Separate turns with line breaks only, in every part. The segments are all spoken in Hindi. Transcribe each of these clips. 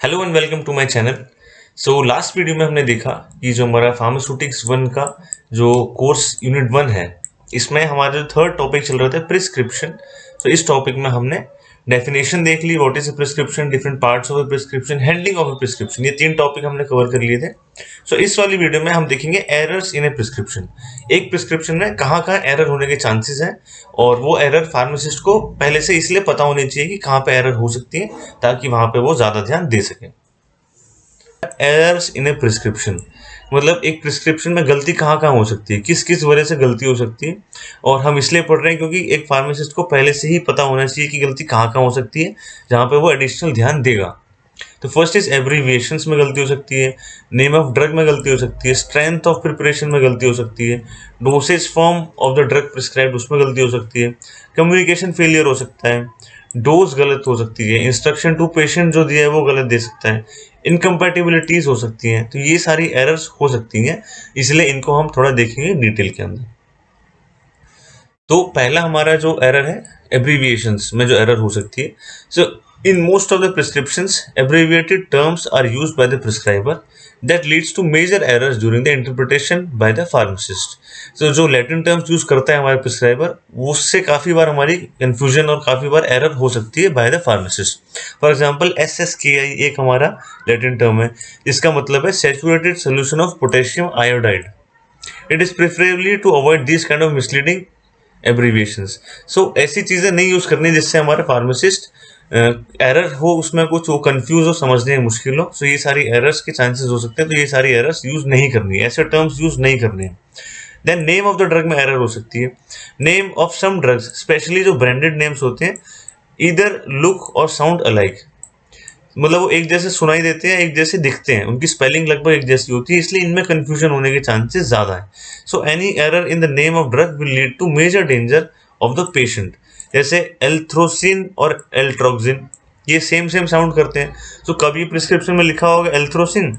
Hello and welcome to my channel. So last video में हमने देखा कि जो हमारा फार्मास्यूटिक्स वन का जो कोर्स यूनिट वन है, इसमें हमारा जो थर्ड टॉपिक चल रहा था प्रिस्क्रिप्शन। सो इस टॉपिक में हमने डेफिनेशन देख ली, what is a prescription, different parts of a prescription, handling of a prescription, ये तीन टॉपिक हमने कवर कर लिए थे। सो इस वाली वीडियो में हम देखेंगे एरर्स इन ए प्रिस्क्रिप्शन। एक प्रिस्क्रिप्शन में कहाँ कहाँ एरर होने के चांसेस हैं, और वो एरर फार्मासिस्ट को पहले से इसलिए पता होनी चाहिए कि कहाँ पे एरर हो सकती है, ताकि वहां पे वो ज्यादा ध्यान दे सके। एरर्स इन ए प्रिस्क्रिप्शन मतलब एक प्रिस्क्रिप्शन में गलती कहाँ कहाँ हो सकती है, किस किस वजह से गलती हो सकती है, और हम इसलिए पढ़ रहे हैं क्योंकि एक फार्मासिस्ट को पहले से ही पता होना चाहिए कि गलती कहाँ कहाँ हो सकती है, जहाँ पे वो एडिशनल ध्यान देगा। तो फर्स्ट इज एब्रीविएशंस में गलती हो सकती है, नेम ऑफ ड्रग में गलती हो सकती है, स्ट्रेंथ ऑफ प्रिपरेशन में गलती हो सकती है, dosage form of the drug prescribed उसमें गलती हो सकती है, कम्युनिकेशन फेलियर हो सकता है, डोज गलत हो सकती है, इंस्ट्रक्शन टू पेशेंट जो दिया है वो गलत दे सकता है, इनकम्पैटिबिलिटीज हो सकती हैं। तो ये सारी एरर्स हो सकती हैं, इसलिए इनको हम थोड़ा देखेंगे डिटेल के अंदर। तो पहला हमारा जो एरर है, एब्रीविएशंस में जो एरर हो सकती है। So in most of the prescriptions abbreviated terms are used by the prescriber that leads to major errors during the interpretation by the pharmacist. तो जो लैटिन टर्म्स यूज करता है हमारे प्रिस्क्राइबर, उससे काफी बार हमारी कंफ्यूजन और काफी बार एरर हो सकती है by the pharmacist. For example SSKI एक हमारा लैटिन टर्म है, इसका मतलब है saturated solution of potassium iodide. It is preferably to avoid this kind of misleading abbreviations. So ऐसी चीजें नहीं यूज करनी जिससे हमारे फार्मासिस्ट एरर हो, उसमें कुछ वो कंफ्यूज हो, समझने में मुश्किल हो। सो ये सारी एरर्स के चांसेस हो सकते हैं, तो ये सारी एरर्स यूज नहीं करनी है, ऐसे टर्म्स यूज नहीं करने हैं। Then name of the drug में एरर हो सकती है। Name of some drugs, specially जो ब्रांडेड नेम्स होते हैं, इधर लुक और साउंड अलाइक, मतलब वो एक जैसे सुनाई देते हैं, एक जैसे दिखते हैं, उनकी स्पेलिंग लगभग एक जैसी होती है, इसलिए इनमें कंफ्यूजन होने के चांसेस ज्यादा है। So any error in the name of drug will lead to major danger of the patient. जैसे एल्थ्रोसिन और एल्ट्रोक्सिन, ये सेम सेम साउंड करते हैं। तो कभी प्रिस्क्रिप्शन में लिखा होगा एल्थ्रोसिन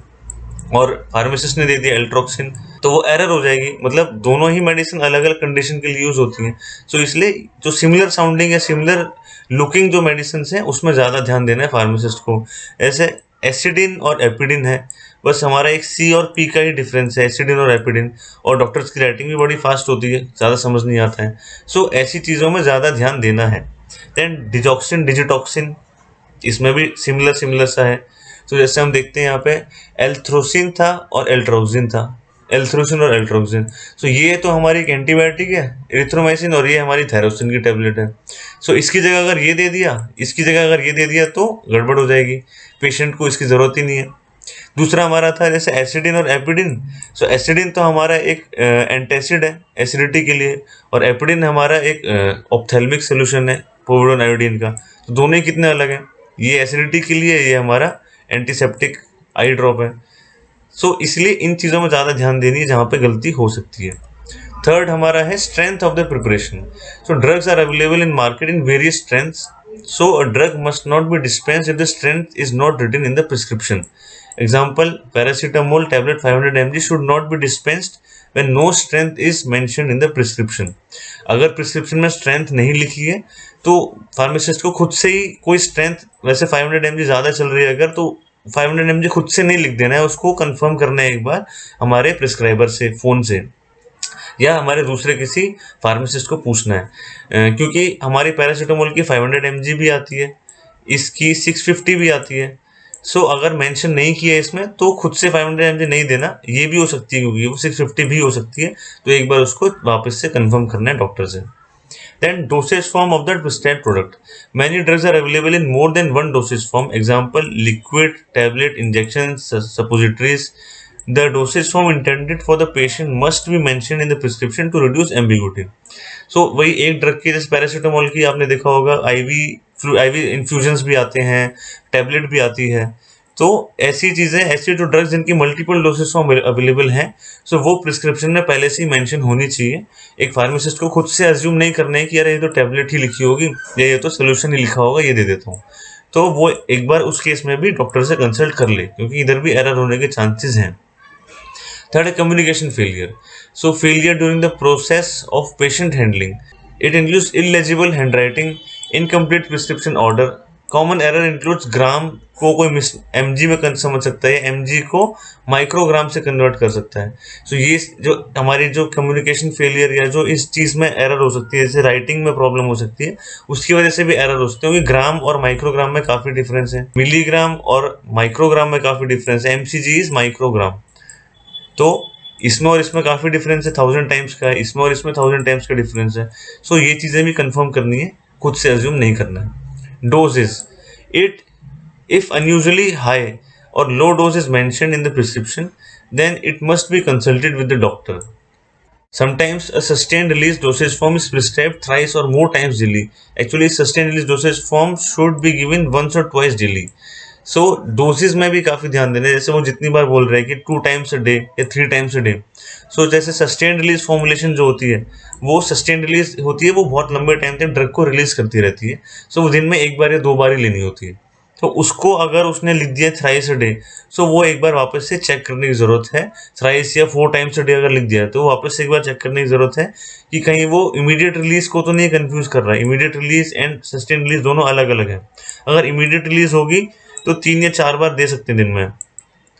और फार्मासिस्ट ने दे दिया एल्ट्रोक्सिन, तो वो एरर हो जाएगी। मतलब दोनों ही मेडिसिन अलग अलग कंडीशन के लिए यूज होती हैं। सो इसलिए जो सिमिलर साउंडिंग या सिमिलर लुकिंग जो मेडिसिन हैं, उसमें ज़्यादा ध्यान देना है फार्मासिस्ट को। ऐसे एसिडिन और एपिडिन है, बस हमारा एक C और P का ही डिफरेंस है, एसिडिन और एपिडिन। और डॉक्टर्स की राइटिंग भी बड़ी फास्ट होती है, ज़्यादा समझ नहीं आता है। सो ऐसी चीज़ों में ज़्यादा ध्यान देना है। देन डिजॉक्सिन, डिजिटॉक्सिन, इसमें भी सिमिलर सिमिलर सा है। तो जैसे हम देखते हैं यहाँ पे एल्थ्रोसिन था और एल्ट्रोक्सिन था, एल्थ्रोसिन और एल्ट्रोक्सिन। सो ये तो हमारी एक एंटीबायोटिक है एरिथ्रोमाइसिन, और ये हमारी थायरोसिन की टेबलेट है। सो इसकी जगह अगर ये दे दिया, इसकी जगह अगर ये दे दिया, तो गड़बड़ हो जाएगी, पेशेंट को इसकी जरूरत ही नहीं है। दूसरा हमारा था जैसे एसिडिन और एपिडिन। सो एसिडिन तो हमारा एक एंटासिड है एसिडिटी के लिए, और एपिडिन हमारा एक ऑप्थेल्मिक सोल्यूशन है पोविडोन आयोडीन का। तो दोनों ही कितने अलग हैं, ये एसिडिटी के लिए, ये हमारा एंटीसेप्टिक आई ड्रॉप है। सो इसलिए इन चीज़ों में ज़्यादा ध्यान देनी है जहाँ पे गलती हो सकती है। थर्ड हमारा है strength of the preparation. So drugs are available in market in various strengths, so a drug must not be dispensed if the strength is not written in the prescription. Example, paracetamol tablet 500 mg should not be dispensed when no strength is mentioned in the prescription। अगर प्रिस्क्रिप्शन में स्ट्रेंथ नहीं लिखी है, तो फार्मासिस्ट को खुद से ही कोई स्ट्रेंथ, वैसे 500 mg ज़्यादा चल रही है अगर, तो 500 mg खुद से नहीं लिख देना है, उसको कंफर्म करना है एक बार हमारे प्रिस्क्राइबर से, फ़ोन से, या हमारे दूसरे किसी फार्मासिस्ट को पूछना है। क्योंकि हमारी पैरासीटामोल की 500 mg भी आती है, इसकी 650 भी आती है। सो अगर मेंशन नहीं किया है इसमें, तो खुद से 500 mg नहीं देना, ये भी हो सकती है क्योंकि वो 650 भी हो सकती है। तो एक बार उसको वापस से कंफर्म करना है डॉक्टर से। Then dosage form of that prescribed product. Many drugs are available in more than one dosage form. Example, liquid, tablet, injections, suppositories. The dosage form intended for the patient must be mentioned in the prescription to reduce ambiguity. So वही एक ड्रग की, जैसे पैरासीटामोल की आपने देखा होगा, IV इन्फ्यूजन्स भी आते हैं, टैबलेट भी आती है। तो ऐसी चीज़ें, ऐसी जो ड्रग्स जिनकी मल्टीपल डोसेस अवेलेबल हैं, सो वो प्रिस्क्रिप्शन में पहले से ही मेंशन होनी चाहिए। एक फार्मासिस्ट को खुद से अज्यूम नहीं करना है कि यार ये तो टैबलेट ही लिखी होगी या ये तो सोल्यूशन ही लिखा होगा, ये दे देता हूँ। तो वो एक बार उस केस में भी डॉक्टर से कंसल्ट कर ले, क्योंकि इधर भी एरर होने के चांसेस हैं। थर्ड है communication failure. So failure during the process of patient handling, it includes illegible handwriting, incomplete prescription order, common error includes gram को कोई मिस mg में समझ सकता है, mg को माइक्रोग्राम से कन्वर्ट कर सकता है। सो ये जो हमारी जो कम्युनिकेशन फेलियर या जो इस चीज में एरर हो सकती है, जैसे राइटिंग में प्रॉब्लम हो सकती है, उसकी वजह से भी एरर हो सकते हैं, क्योंकि ग्राम और माइक्रोग्राम में काफी डिफरेंस है, मिलीग्राम और माइक्रोग्राम में काफी डिफरेंस है। mcg इज माइक्रोग्राम, तो इसमें और इसमें काफी डिफरेंस है, 1000 टाइम्स का है, इसमें और इसमें 1000 टाइम्स का डिफरेंस है। सो ये चीजें भी कंफर्म करनी है, खुद से अज्यूम नहीं करना है। Doses, it if unusually high or low dose is mentioned in the prescription, then it must be consulted with the doctor. Sometimes a sustained release dosage form is prescribed thrice or more times daily. Actually, sustained release dosage form should be given once or twice daily. So doses में भी काफी ध्यान देना है, जैसे वो जितनी बार बोल रहे हैं कि 2 टाइम्स अ डे या 3 टाइम्स अ डे। सो जैसे सस्टेन रिलीज फॉर्मुलेशन जो होती है, वो सस्टेन रिलीज होती है, वो बहुत लंबे टाइम तक ड्रग को रिलीज करती रहती है। सो वो दिन में एक बार या 2 बार ही लेनी होती है। तो उसको अगर उसने लिख दिया थ्राइस अ डे, सो वो एक बार वापस से चेक करने की जरूरत है। थ्राइस या 4 टाइम्स अ डे अगर लिख दिया है, तो वापस से एक बार चेक करने की जरूरत है कि कहीं वो इमीडिएट रिलीज को तो नहीं कंफ्यूज कर रहा है। Immediate release and sustain release दोनों अलग अलग है। अगर इमीडिएट रिलीज होगी तो 3 या 4 बार दे सकते हैं दिन में,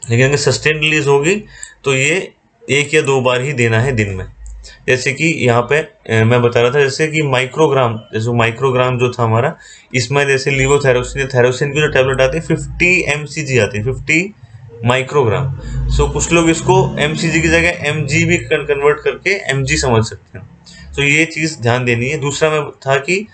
लेकिन अगर सस्टेन रिलीज होगी तो ये 1 या 2 बार ही देना है दिन में। जैसे कि यहाँ पे मैं बता रहा था, जैसे कि माइक्रोग्राम, जैसे माइक्रोग्राम जो था हमारा, इसमें जैसे लीवोथायरोक्सिन, थायरोक्सिन की जो टैबलेट आती है 50 mcg आती है, 50 माइक्रोग्राम। सो कुछ लोग इसको mcg की जगह mg भी कन्वर्ट करके mg समझ सकते हैं। तो ये चीज ध्यान देनी है। दूसरा मैं था कि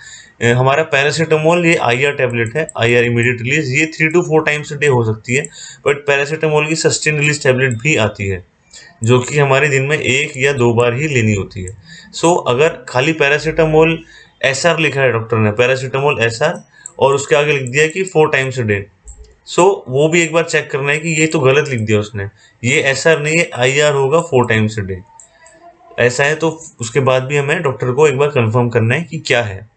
हमारा पैरासीटामोल, ये IR टैबलेट है, IR इमीडिएट रिलीज, ये 3 to 4 टाइम्स अ डे हो सकती है। बट पैरासीटामोल की सस्टेन रिलीज टैबलेट भी आती है, जो कि हमारे दिन में 1 या 2 बार ही लेनी होती है। सो अगर खाली पैरासीटामोल SR लिखा है डॉक्टर ने, पैरासीटामोल SR, और उसके आगे लिख दिया कि 4 टाइम्स अ डे, सो वो भी एक बार चेक करना है कि ये तो गलत लिख दिया उसने, ये SR नहीं है, IR होगा 4 टाइम्स अ डे। ऐसा है तो उसके बाद भी हमें डॉक्टर को एक बार कंफर्म करना है कि क्या है।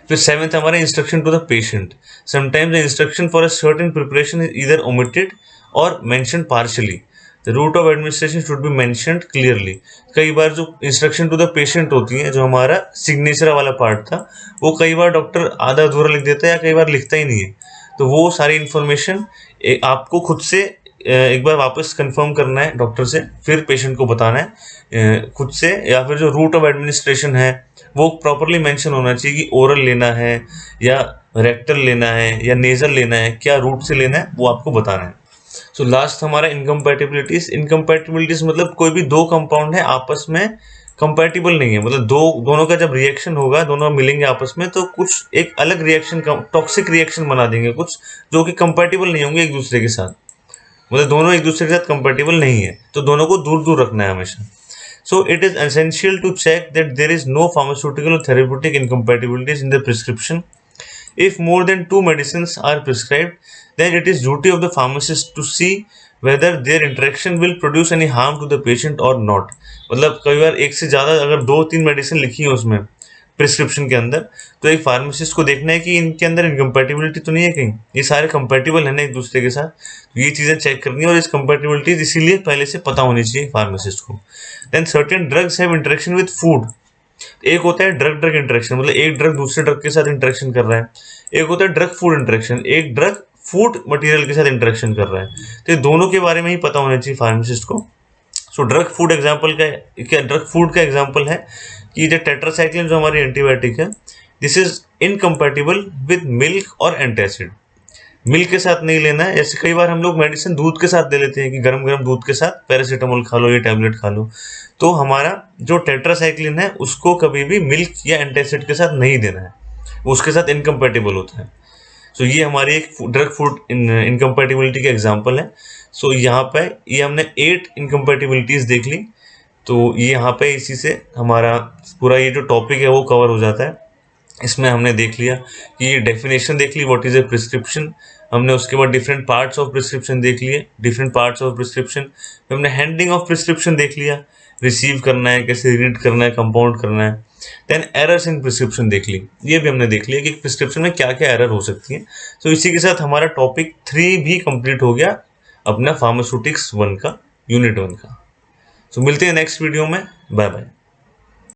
फिर 7th हमारा instruction to the patient. Sometimes the instruction for a certain preparation is either omitted or mention partially. The route of administration should be mentioned clearly. कई बार जो इंस्ट्रक्शन टू द पेशेंट होती है, जो हमारा सिग्नेचर वाला पार्ट था, वो कई बार डॉक्टर आधा अधूरा लिख देता है या कई बार लिखता ही नहीं है। तो वो सारी इन्फॉर्मेशन आपको खुद से एक बार वापस कंफर्म करना है डॉक्टर से, फिर पेशेंट को बताना है खुद से। या फिर जो रूट ऑफ एडमिनिस्ट्रेशन है वो प्रॉपरली मेंशन होना चाहिए कि ओरल लेना है या रेक्टल लेना है या नेजल लेना है, क्या रूट से लेना है वो आपको बताना है। सो लास्ट हमारा इनकम्पैटिबिलिटीज। इनकम्पैटिबिलिटीज मतलब कोई भी 2 कंपाउंड है आपस में कंपैटिबल नहीं है, मतलब दोनों का जब रिएक्शन होगा, दोनों मिलेंगे आपस में, तो कुछ एक अलग रिएक्शन, टॉक्सिक रिएक्शन बना देंगे कुछ, जो कि कंपैटिबल नहीं होंगे एक दूसरे के साथ, मतलब दोनों एक दूसरे के साथ कंपैटिबल नहीं है, तो दोनों को दूर दूर रखना है हमेशा। So it is essential to check that there is no pharmaceutical or therapeutic incompatibilities in the prescription. If more than 2 medicines are prescribed, then it is duty of the pharmacist to see whether their interaction will produce any harm to the patient or not. मतलब कई बार एक से ज़्यादा अगर 2-3 मेडिसिन लिखी है उसमें प्रिस्क्रिप्शन के अंदर, तो एक फार्मासिस्ट को देखना है कि इनके अंदर इनकम्पैटिबिलिटी तो नहीं है, कहीं ये सारे कंपैटिबल है ना एक दूसरे के साथ। तो ये चीज़ें चेक करनी है, और इस कंपैटिबिलिटीज इसीलिए पहले से पता होनी चाहिए फार्मासिस्ट को। Then certain drugs have interaction with food. एक होता है ड्रग ड्रग इंटरेक्शन, मतलब एक ड्रग दूसरे ड्रग के साथ इंटरेक्शन कर रहा है। एक होता है ड्रग फूड इंटरेक्शन, एक ड्रग फूड मटेरियल के साथ इंटरेक्शन कर रहा है। तो ये दोनों के बारे में ही पता होना चाहिए फार्मासिस्ट को। सो ड्रग फूड एग्जाम्पल का क्या, ड्रग फूड का एग्जाम्पल है कि जो टेट्रासाइक्लिन जो हमारी एंटीबायोटिक है, this is incompatible with milk और एंटासिड। मिल्क के साथ नहीं लेना है। ऐसे कई बार हम लोग मेडिसिन दूध के साथ दे लेते हैं कि गरम गरम दूध के साथ पैरासीटामोल खा लो, ये टैबलेट खा लो। तो हमारा जो टेट्रासाइक्लिन है उसको कभी भी मिल्क या एंटासिड के साथ नहीं देना है, वो उसके साथ इनकम्पैटिबल होता है। सो ये हमारी एक ड्रग फूड इनकम्पैटिबिलिटी का एग्जाम्पल है। सो यहाँ पे ये हमने 8 इनकम्पैटिबिलिटीज देख ली। तो ये यहाँ पे इसी से हमारा पूरा ये जो टॉपिक है वो कवर हो जाता है। इसमें हमने देख लिया कि ये डेफिनेशन देख ली, व्हाट इज ए प्रिस्क्रिप्शन। हमने उसके बाद डिफरेंट पार्ट्स ऑफ प्रिस्क्रिप्शन देख लिए, डिफरेंट पार्ट्स ऑफ प्रिस्क्रिप्शन। हमने हैंडलिंग ऑफ प्रिस्क्रिप्शन देख लिया, रिसीव करना है, कैसे रीड करना है, कंपाउंड करना है। देन एरर्स इन प्रिस्क्रिप्शन देख ली, ये भी हमने देख लिया कि प्रिस्क्रिप्शन में क्या क्या एरर हो सकती है। तो इसी के साथ हमारा टॉपिक 3 भी कंप्लीट हो गया अपना फार्मास्यूटिक्स 1 का, यूनिट 1 का। तो मिलते हैं नेक्स्ट वीडियो में। Bye bye.